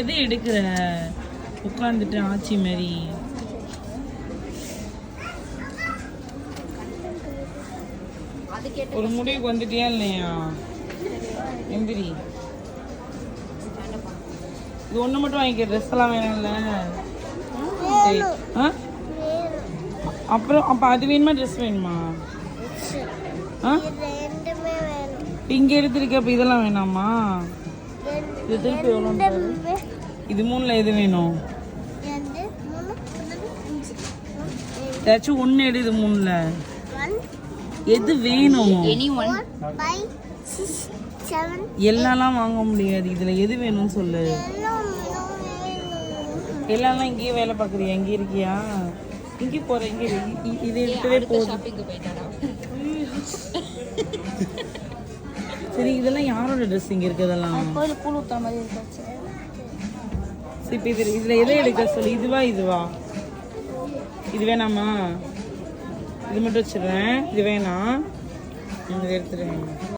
எது எடுக்கிற உட்காந்துட்டு ஆச்சி மாதிரி ஒரு முடிவுக்கு வந்துட்டியா இல்லையா? எந்திரி. இது ஒன்று மட்டும் வாங்கிக்க, ட்ரெஸ் எல்லாம் வேணும்ல. அப்புறம் அப்போ அது வேணுமா ட்ரெஸ் வேணுமா? இங்கே எடுத்துருக்க, அப்போ இதெல்லாம் வேணாமா? இது திருப்பி எவ்வளோ? இது மூணுல எது வேணும்? ஏதாச்சும் ஒன்று எடு. இது மூணுல எது வேணும்? எல்லாம் வாங்க முடியாது. இதுல எது வேணும்னு சொல்லு. எல்லாம் இங்கேயே வேலை பார்க்குறியா? எங்கே இருக்கியா? இங்கே போற. இங்கே இது எடுக்கவே போதும். சரி, இதெல்லாம் யாரோட ட்ரெஸ் இங்க இருக்கிறதெல்லாம்? இப்போ இதுல எதை எடுக்க சொல்லு. இதுவா? இது வேணாமா? இது மட்டும் வச்சிடுறேன். இது வேணாம். இது எடுத்துடுறேன்.